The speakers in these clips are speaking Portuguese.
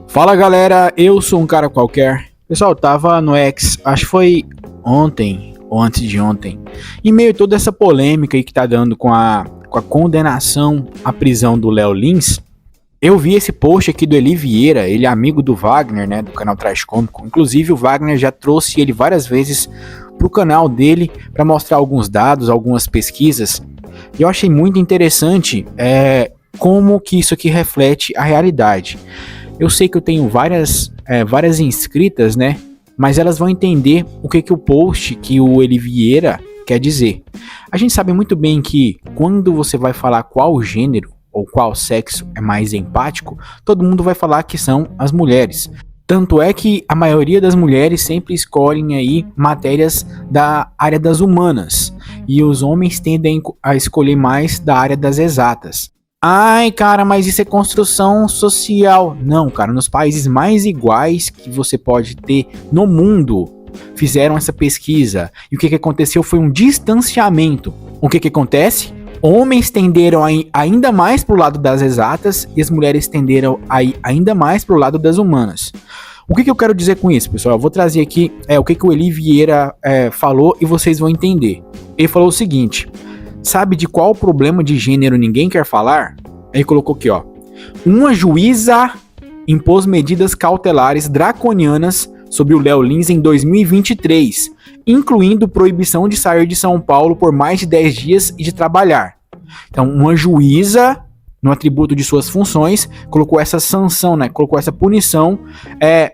Fala galera, eu sou um cara qualquer. Pessoal, tava no X, acho que foi ontem ou antes de ontem, em meio a toda essa polêmica aí que tá dando com a condenação à prisão do Léo Lins. Eu vi esse post aqui do Eli Vieira, ele é amigo do Wagner, né, do canal Trash Cômico. Inclusive o Wagner já trouxe ele várias vezes pro canal dele para mostrar alguns dados, algumas pesquisas. E eu achei muito interessante como que isso aqui reflete a realidade. Eu sei que eu tenho várias inscritas, né? Mas elas vão entender o que o post que o Eli Vieira quer dizer. A gente sabe muito bem que quando você vai falar qual gênero ou qual sexo é mais empático, todo mundo vai falar que são as mulheres. Tanto é que a maioria das mulheres sempre escolhem aí matérias da área das humanas. E os homens tendem a escolher mais da área das exatas. Ai, cara, mas isso é construção social. Não, cara, nos países mais iguais que você pode ter no mundo, fizeram essa pesquisa. E o que aconteceu foi um distanciamento. O que acontece? Homens tenderam a ir ainda mais pro lado das exatas e as mulheres tenderam a ir ainda mais pro lado das humanas. O que eu quero dizer com isso, pessoal? Eu vou trazer aqui o que o Eli Vieira falou e vocês vão entender. Ele falou o seguinte: sabe de qual problema de gênero ninguém quer falar? Ele colocou aqui, ó. Uma juíza impôs medidas cautelares draconianas sobre o Léo Lins em 2023, incluindo proibição de sair de São Paulo por mais de 10 dias e de trabalhar. Então, uma juíza, no atributo de suas funções, colocou essa sanção, né? Colocou essa punição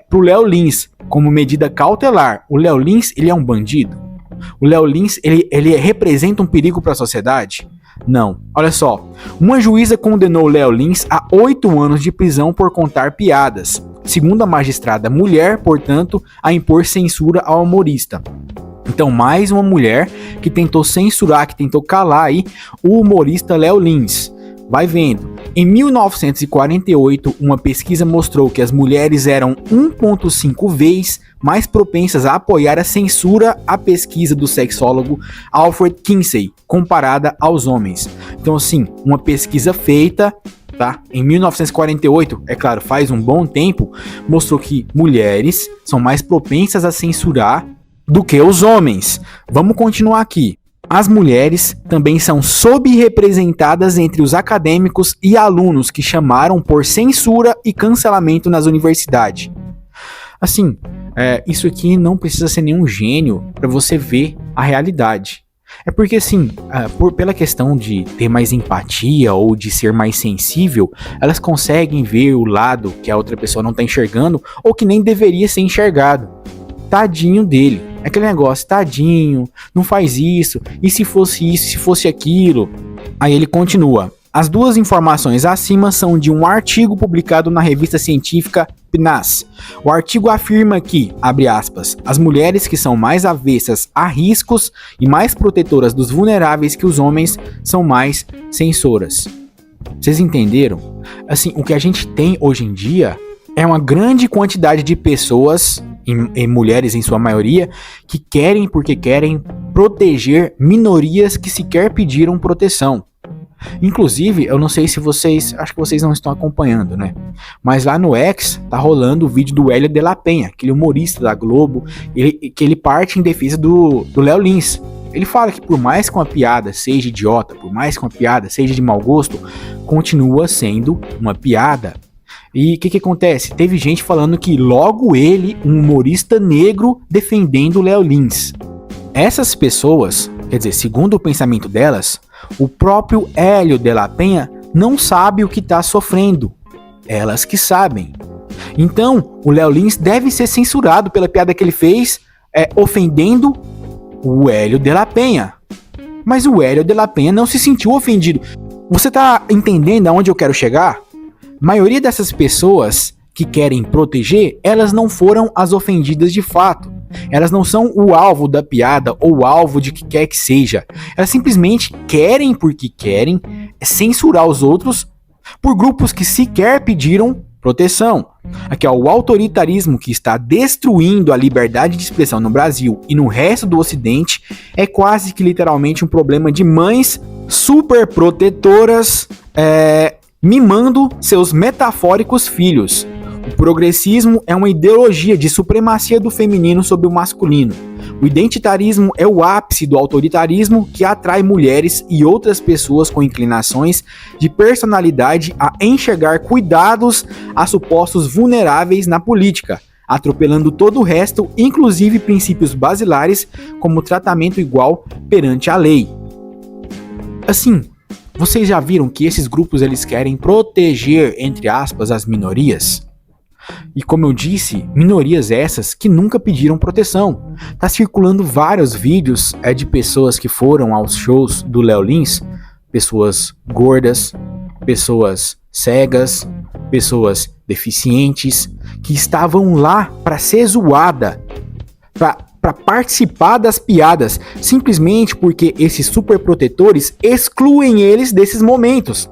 pro Léo Lins como medida cautelar. O Léo Lins, ele é um bandido? O Léo Lins, ele representa um perigo para a sociedade? Não. Olha só. Uma juíza condenou Léo Lins a 8 anos de prisão por contar piadas. Segundo a magistrada mulher, portanto, a impor censura ao humorista. Então, mais uma mulher que tentou censurar, que tentou calar aí o humorista Léo Lins. Vai vendo. Em 1948, uma pesquisa mostrou que as mulheres eram 1,5 vezes mais propensas a apoiar a censura à pesquisa do sexólogo Alfred Kinsey, comparada aos homens. Então, assim, uma pesquisa feita, tá, em 1948, é claro, faz um bom tempo, mostrou que mulheres são mais propensas a censurar do que os homens. Vamos continuar aqui. As mulheres também são subrepresentadas entre os acadêmicos e alunos que chamaram por censura e cancelamento nas universidades. Assim, isso aqui não precisa ser nenhum gênio para você ver a realidade. É porque, assim, pela questão de ter mais empatia ou de ser mais sensível, elas conseguem ver o lado que a outra pessoa não está enxergando ou que nem deveria ser enxergado. Tadinho dele. É aquele negócio, tadinho, não faz isso, e se fosse isso, se fosse aquilo. Aí ele continua. As duas informações acima são de um artigo publicado na revista científica PNAS. O artigo afirma que, abre aspas, as mulheres que são mais avessas a riscos e mais protetoras dos vulneráveis que os homens são mais censoras. Vocês entenderam? Assim, o que a gente tem hoje em dia é uma grande quantidade de pessoas, em mulheres em sua maioria, que querem porque querem proteger minorias que sequer pediram proteção. Inclusive, eu não sei se vocês, acho que vocês não estão acompanhando, né? Mas lá no X tá rolando o vídeo do Hélio de la Penha, aquele humorista da Globo, que ele parte em defesa do Léo Lins. Ele fala que por mais que uma piada seja idiota, por mais que uma piada seja de mau gosto, continua sendo uma piada. E o que acontece? Teve gente falando que logo ele, um humorista negro, defendendo o Léo Lins. Essas pessoas, quer dizer, segundo o pensamento delas, o próprio Hélio de la Penha não sabe o que está sofrendo. Elas que sabem. Então, o Léo Lins deve ser censurado pela piada que ele fez, ofendendo o Hélio de la Penha. Mas o Hélio de la Penha não se sentiu ofendido. Você está entendendo aonde eu quero chegar? A maioria dessas pessoas que querem proteger, elas não foram as ofendidas de fato. Elas não são o alvo da piada ou o alvo de que quer que seja. Elas simplesmente querem porque querem censurar os outros por grupos que sequer pediram proteção. Aqui, ó, o autoritarismo que está destruindo a liberdade de expressão no Brasil e no resto do Ocidente é quase que literalmente um problema de mães super protetoras mimando seus metafóricos filhos. O progressismo é uma ideologia de supremacia do feminino sobre o masculino. O identitarismo é o ápice do autoritarismo que atrai mulheres e outras pessoas com inclinações de personalidade a enxergar cuidados a supostos vulneráveis na política, atropelando todo o resto, inclusive princípios basilares como tratamento igual perante a lei. Assim, vocês já viram que esses grupos eles querem proteger, entre aspas, as minorias? E como eu disse, minorias essas que nunca pediram proteção. Tá circulando vários vídeos de pessoas que foram aos shows do Léo Lins, pessoas gordas, pessoas cegas, pessoas deficientes, que estavam lá para ser zoada, para participar das piadas, simplesmente porque esses superprotetores excluem eles desses momentos.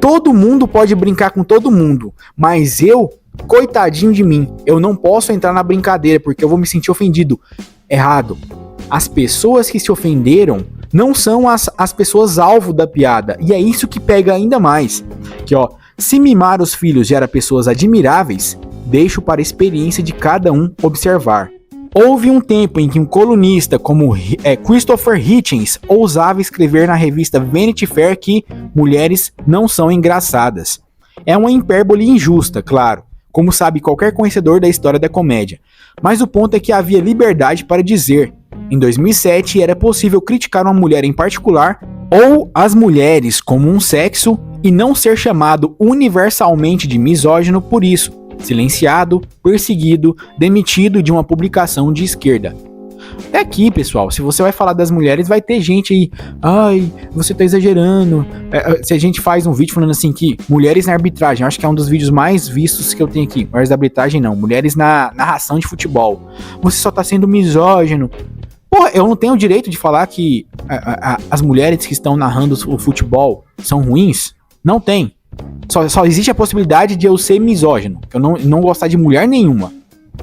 Todo mundo pode brincar com todo mundo, mas eu, coitadinho de mim, eu não posso entrar na brincadeira porque eu vou me sentir ofendido. Errado. As pessoas que se ofenderam não são as pessoas alvo da piada, e é isso que pega ainda mais. Que ó, se mimar os filhos gera pessoas admiráveis, deixo para a experiência de cada um observar. Houve um tempo em que um colunista como Christopher Hitchens ousava escrever na revista Vanity Fair que mulheres não são engraçadas. É uma hipérbole injusta, claro, como sabe qualquer conhecedor da história da comédia. Mas o ponto é que havia liberdade para dizer. Em 2007 era possível criticar uma mulher em particular ou as mulheres como um sexo e não ser chamado universalmente de misógino por isso. Silenciado, perseguido, demitido de uma publicação de esquerda. É aqui, pessoal, se você vai falar das mulheres, vai ter gente aí, ai, você tá exagerando. Se a gente faz um vídeo falando assim que mulheres na arbitragem, acho que é um dos vídeos mais vistos que eu tenho aqui, mulheres na arbitragem não, mulheres na narração de futebol. Você só tá sendo misógino. Pô, eu não tenho o direito de falar que as mulheres que estão narrando o futebol são ruins? Não tem. Só existe a possibilidade de eu ser misógino, eu não gostar de mulher nenhuma.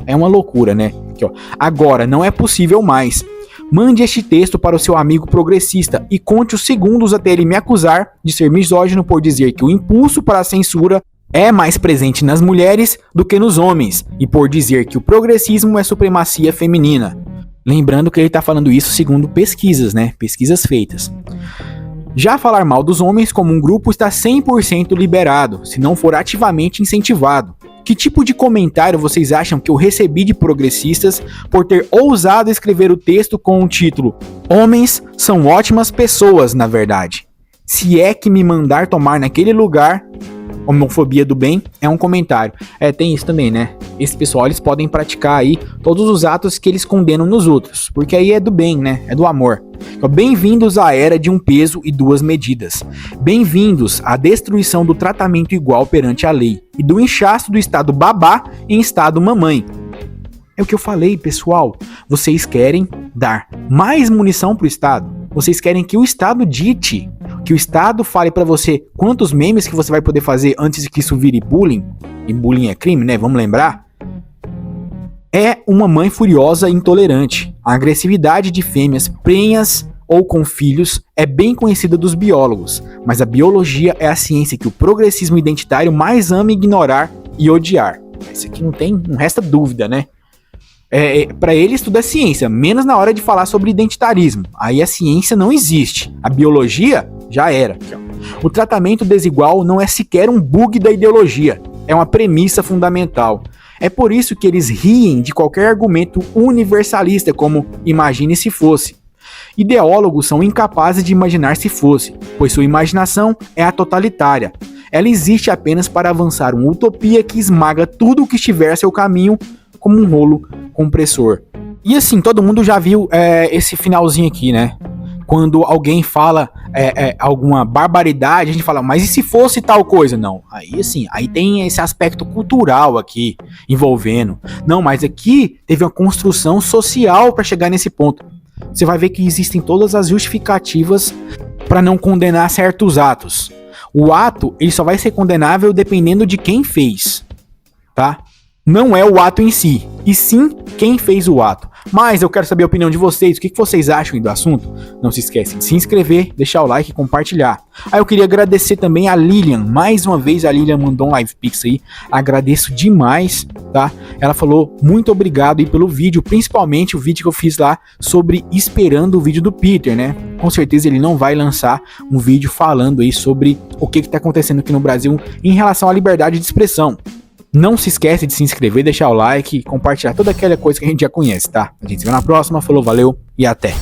É uma loucura, né? Aqui, ó. Agora, não é possível mais. Mande este texto para o seu amigo progressista e conte os segundos até ele me acusar de ser misógino por dizer que o impulso para a censura é mais presente nas mulheres do que nos homens e por dizer que o progressismo é supremacia feminina. Lembrando que ele está falando isso segundo pesquisas, né? Pesquisas feitas. Já falar mal dos homens como um grupo está 100% liberado, se não for ativamente incentivado. Que tipo de comentário vocês acham que eu recebi de progressistas por ter ousado escrever o texto com o título "Homens são ótimas pessoas, na verdade"? Se é que me mandar tomar naquele lugar, homofobia do bem, é um comentário. Tem isso também, né? Esse pessoal, eles podem praticar aí todos os atos que eles condenam nos outros, porque aí é do bem, né? É do amor. Bem-vindos à era de um peso e duas medidas. Bem-vindos à destruição do tratamento igual perante a lei e do inchaço do Estado babá em Estado mamãe. É o que eu falei, pessoal. Vocês querem dar mais munição pro Estado? Vocês querem que o Estado dite, que o Estado fale pra você quantos memes que você vai poder fazer antes que isso vire bullying? E bullying é crime, né? Vamos lembrar? É uma mãe furiosa e intolerante. A agressividade de fêmeas prenhas ou com filhos é bem conhecida dos biólogos, mas a biologia é a ciência que o progressismo identitário mais ama ignorar e odiar. Isso aqui não resta dúvida, né? Para eles tudo é ciência, menos na hora de falar sobre identitarismo. Aí a ciência não existe. A biologia já era. O tratamento desigual não é sequer um bug da ideologia, é uma premissa fundamental. É por isso que eles riem de qualquer argumento universalista, como imagine se fosse. Ideólogos são incapazes de imaginar se fosse, pois sua imaginação é a totalitária. Ela existe apenas para avançar uma utopia que esmaga tudo o que estiver a seu caminho como um rolo compressor. E assim, todo mundo já viu esse finalzinho aqui, né? Quando alguém fala alguma barbaridade, a gente fala, mas e se fosse tal coisa? Não, aí assim, aí tem esse aspecto cultural aqui envolvendo. Não, mas aqui teve uma construção social para chegar nesse ponto. Você vai ver que existem todas as justificativas para não condenar certos atos. O ato, ele só vai ser condenável dependendo de quem fez. tá? Não é o ato em si, e sim quem fez o ato. Mas eu quero saber a opinião de vocês, o que vocês acham aí do assunto? Não se esquecem de se inscrever, deixar o like e compartilhar. Aí eu queria agradecer também a Lilian, mais uma vez a Lilian mandou um live pix aí, agradeço demais, tá? Ela falou muito obrigado aí pelo vídeo, principalmente o vídeo que eu fiz lá sobre esperando o vídeo do Peter, né? Com certeza ele não vai lançar um vídeo falando aí sobre o que tá acontecendo aqui no Brasil em relação à liberdade de expressão. Não se esquece de se inscrever, deixar o like, compartilhar toda aquela coisa que a gente já conhece, tá? A gente se vê na próxima, falou, valeu e até!